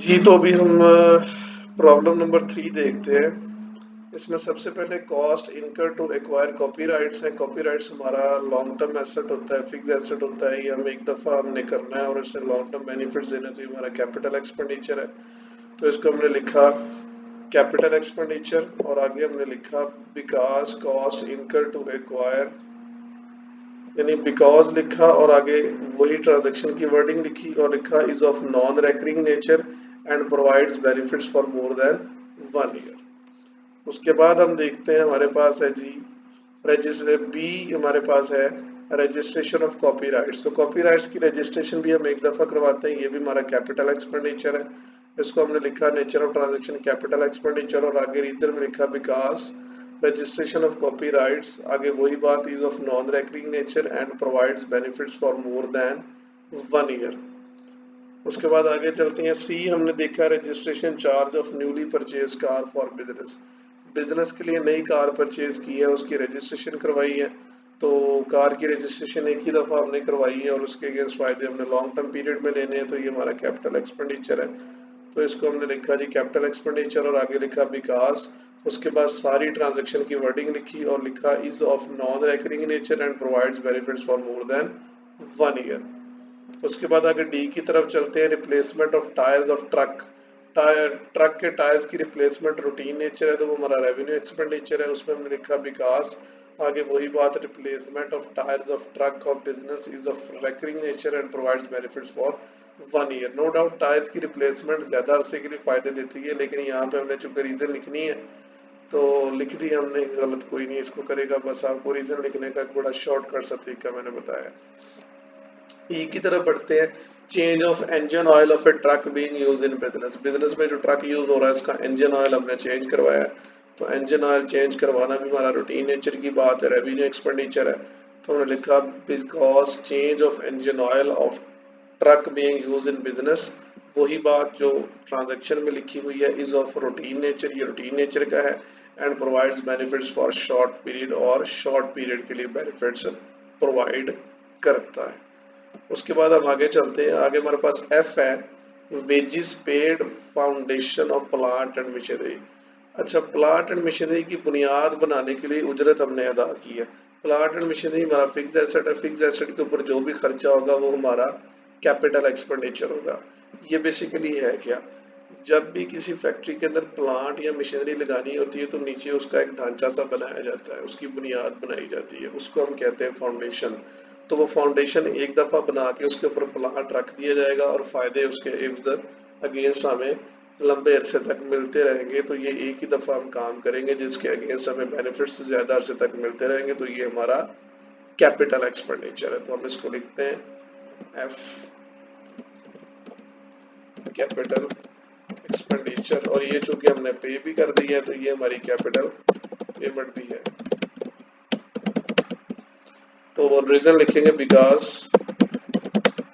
जी, तो अभी हम प्रॉब्लम नंबर 3 देखते हैं। इसमें सबसे पहले cost incur to acquire copyrights है। कॉपीराइट्स हमारा लॉन्ग टर्म एसेट होता है, फिक्स एसेट होता है। ये हम एक दफ़ा हमने करना है और इससे लॉन्ग टर्म बेनिफिट्स देने, तो ये हमारा कैपिटल एक्सपेंडिचर है। तो इसको हमने लिखा कैपिटल एक्सपेंडिचर और आगे हमने लिखा because cost incur to acquire, यानी बिकॉज लिखा और आगे वही ट्रांजैक्शन की वर्डिंग लिखी और लिखा is of non recurring nature and provides benefits for more than 1 year. उसके बाद हम देखते हैं, हमारे पास है जी रजिस्टर बी, हमारे पास है रजिस्ट्रेशन ऑफ कॉपीराइट्स। तो कॉपीराइट्स की रजिस्ट्रेशन भी हम एक दफ़ा करवाते हैं, ये भी हमारा कैपिटल एक्सपेंडिचर है। इसको हमने लिखा nature of transaction capital expenditure और आगे रीजन में लिखा बिकॉज रजिस्ट्रेशन ऑफ कॉपीराइट्स, आगे वही बात is of non recurring nature and provides benefits for more than 1 year. उसके बाद आगे चलते हैं, सी हमने देखा registration charge of newly purchase car for business. Business के लिए नई कार परचेज की है, उसकी रजिस्ट्रेशन करवाई है। तो कार की रजिस्ट्रेशन एक ही दफ़ा हमने करवाई है और उसके अगेंस्ट फायदे हमने लॉन्ग टर्म पीरियड में लेने हैं, तो ये हमारा कैपिटल एक्सपेंडिचर है। तो इसको हमने लिखा जी कैपिटल एक्सपेंडिचर और आगे लिखा बिकॉज, उसके बाद सारी ट्रांजैक्शन की वर्डिंग लिखी और लिखा is of non recurring nature and provides benefits for more than 1 year. उसके बाद आगे डी की तरफ चलते हैं, replacement of tyres of truck. Truck के टायर्स की रिप्लेसमेंट रूटीन नेचर है, तो वो हमारा रेवेन्यू एक्सपेंडिचर है। उसमें हमने लिखा बिकॉज, आगे वही बात replacement of tyres of truck of business is of recurring nature and provides benefits for 1 year. No doubt tyres की रिप्लेसमेंट ज़्यादा अरसे के लिए फ़ायदे देती है, लेकिन यहाँ पे हमने चूंकि रीज़न लिखनी है तो लिख दी हमने, गलत कोई नहीं इसको करेगा। बस आपको रीज़न लिखने का एक बड़ा शॉर्टकट सा तरीका मैंने बताया। ई की तरफ बढ़ते हैं, change of engine oil of A truck being use in business. Business में जो ट्रक यूज हो रहा है उसका इंजन ऑयल हमने चेंज करवाया है। तो इंजन ऑयल चेंज करवाना भी हमारा रूटीन नेचर की बात है, रेवेन्यू एक्सपेंडिचर है। तो हमने लिखा because change of engine oil of truck being use in business, वही बात जो ट्रांजैक्शन में लिखी हुई है, इज ऑफ रूटीन नेचर, ये रूटीन नेचर का है। And provides benefits for short period, और शॉर्ट पीरियड के लिए बेनिफिट्स प्रोवाइड करता है। उसके बाद हम आगे चलते हैं, आगे हमारे पास एफ है wages paid foundation of plant and machinery. अच्छा, प्लांट एंड मशीनरी की बुनियाद बनाने के लिए उजरत हमने अदा की है। प्लांट एंड मशीनरी हमारा फिक्स एसेट है, फिक्स एसेट के ऊपर जो भी खर्चा होगा वो हमारा कैपिटल एक्सपेंडिचर होगा। ये बेसिकली है क्या, जब भी किसी फैक्ट्री के अंदर प्लांट या मशीनरी लगानी होती है तो नीचे उसका एक ढांचा सा बनाया जाता है, उसकी बुनियाद बनाई जाती है, उसको हम कहते हैं फाउंडेशन। तो वो फाउंडेशन एक दफ़ा बना के उसके ऊपर प्लांट रख दिया जाएगा और फायदे उसके इर्द अगेंस्ट हमें लंबे अरसे तक मिलते रहेंगे। तो ये एक ही दफ़ा हम काम करेंगे जिसके अगेंस्ट हमें बेनिफिट्स ज़्यादा अरसे तक मिलते रहेंगे, तो ये हमारा कैपिटल एक्सपेंडिचर है। तो हम इसको लिखते हैं एफ कैपिटल एक्सपेंडिचर, और ये चूंकि हमने पे भी कर दिया है तो ये हमारी कैपिटल पेमेंट भी है। तो रीजन लिखेंगे बिकॉज,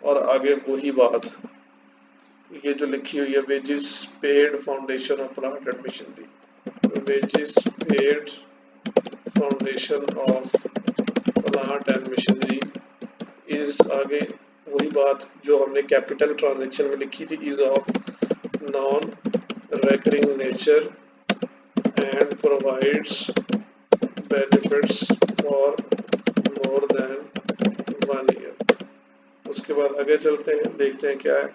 और आगे वही बात ये जो लिखी हुई है wages paid foundation of plant and machinery, wages paid foundation of plant and machinery is, आगे वही बात जो हमने कैपिटल ट्रांजैक्शन में लिखी थी, is of non recurring nature and provides benefits for more than 1 year. उसके बाद आगे चलते हैं, देखते हैं क्या है।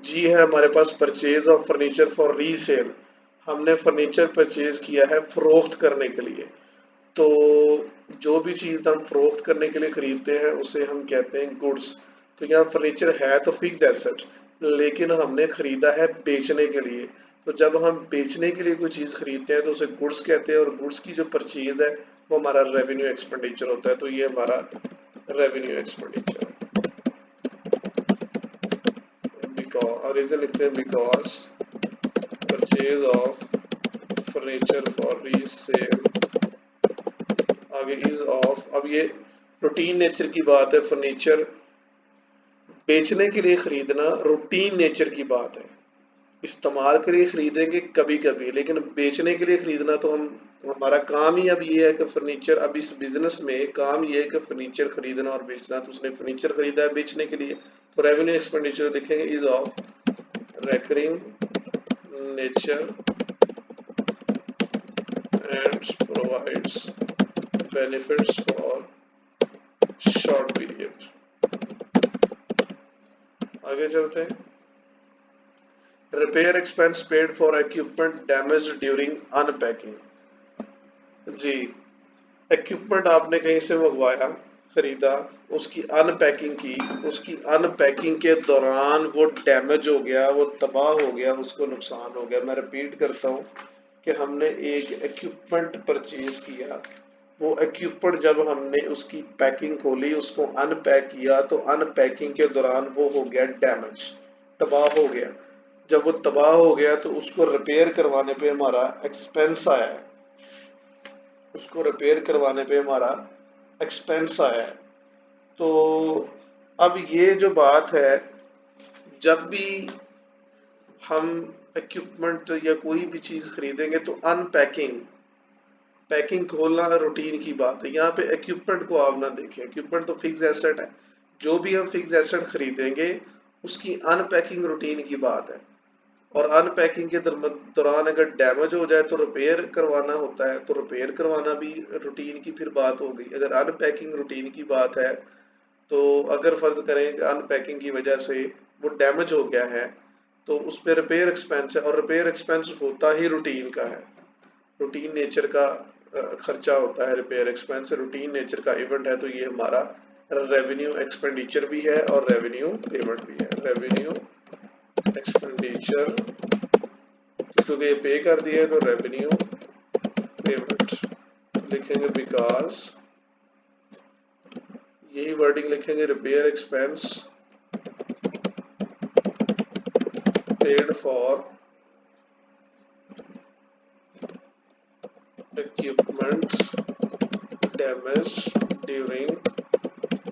जी है हमारे पास purchase of furniture for resale. हमने फर्नीचर परचेज किया है फरोख्त करने के लिए। तो जो भी चीज़ हम फरोख्त करने के लिए खरीदते हैं उसे हम कहते हैं गुड्स। तो यहाँ फर्नीचर है तो फिक्स एसेट, लेकिन हमने खरीदा है बेचने के लिए। तो जब हम बेचने के लिए कोई चीज़ खरीदते हैं तो उसे गुड्स कहते हैं, और गुड्स की जो परचेज है वो हमारा रेवेन्यू एक्सपेंडिचर होता है। तो ये हमारा रेवेन्यू एक्सपेंडिचर है। और रीजन लिखते हैं because purchase of furniture for resale, आगे इज ऑफ, अब ये रूटीन नेचर की बात है। फर्नीचर बेचने के लिए खरीदना रूटीन नेचर की बात है, इस्तेमाल के लिए खरीदेंगे कभी कभी, लेकिन बेचने के लिए खरीदना तो हम, हमारा काम ही अब ये है कि फर्नीचर, अब इस बिजनेस में काम ये है कि फर्नीचर खरीदना और बेचना। तो उसने फर्नीचर खरीदा है बेचने के लिए, तो रेवेन्यू एक्सपेंडिचर लिखेंगे is of recurring nature and provides benefits for short period। आगे चलते हैं। Repair expense paid for equipment damage during unpacking. जी, इक्विपमेंट आपने कहीं से मंगवाया, खरीदा, उसकी अनपैकिंग की, उसकी अनपैकिंग के दौरान वो डैमेज हो गया, वो तबाह हो गया, उसको नुकसान हो गया। मैं रिपीट करता हूँ कि हमने एक इक्विपमेंट परचेज किया, वो इक्विपमेंट जब हमने उसकी पैकिंग खोली, उसको अनपैक किया, तो अनपैकिंग के दौरान वो हो गया डैमेज, तबाह हो गया। जब वो तबाह हो गया तो उसको रिपेयर करवाने पे हमारा एक्सपेंस आया है, उसको रिपेयर करवाने पे हमारा एक्सपेंस आया है। तो अब ये जो बात है, जब भी हम इक्विपमेंट या कोई भी चीज़ खरीदेंगे तो अनपैकिंग, पैकिंग खोलना रूटीन की बात है। यहाँ पे इक्विपमेंट को आप ना देखें, इक्विपमेंट तो फिक्स एसेट है। जो भी हम फिक्स एसेट खरीदेंगे उसकी अनपैकिंग रूटीन की बात है। और अनपैकिंग के दौरान अगर डैमेज हो जाए तो रिपेयर करवाना होता है, तो रिपेयर करवाना भी रूटीन की फिर बात हो गई। अगर अनपैकिंग रूटीन की बात है तो अगर फर्ज करें कि अनपैकिंग की वजह से वो डैमेज हो गया है तो उस पर रिपेयर एक्सपेंस है, और रिपेयर एक्सपेंस होता ही रूटीन का है, रूटीन नेचर का खर्चा होता है। रिपेयर एक्सपेंस रूटीन नेचर का इवेंट है, तो ये हमारा रेवेन्यू एक्सपेंडिचर भी है और रेवेन्यू पेमेंट भी है। रेवेन्यू एक्सपेंडिचर, क्योंकि ये पे कर दिया है तो रेवेन्यू पेमेंट लिखेंगे, बिकॉज यही वर्डिंग लिखेंगे, repair expense paid for equipment damage during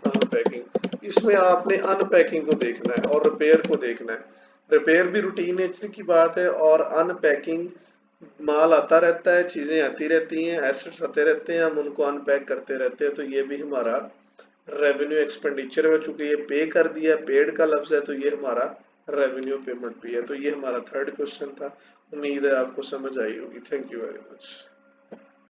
unpacking. इसमें आपने अनपैकिंग को देखना है और रिपेयर को देखना है। रिपेयर भी रूटीन नेचर की बात है, और अनपैकिंग माल आता रहता है, चीजें आती रहती हैं, एसेट्स आते रहते हैं, हम उनको अनपैक करते रहते हैं, तो ये भी हमारा रेवेन्यू एक्सपेंडिचर है। चूंकि ये पे कर दिया, पेड का लफ्ज है, तो ये हमारा रेवेन्यू पेमेंट भी है। तो ये हमारा थर्ड क्वेश्चन था। उम्मीद है आपको समझ आई होगी। Thank you very much.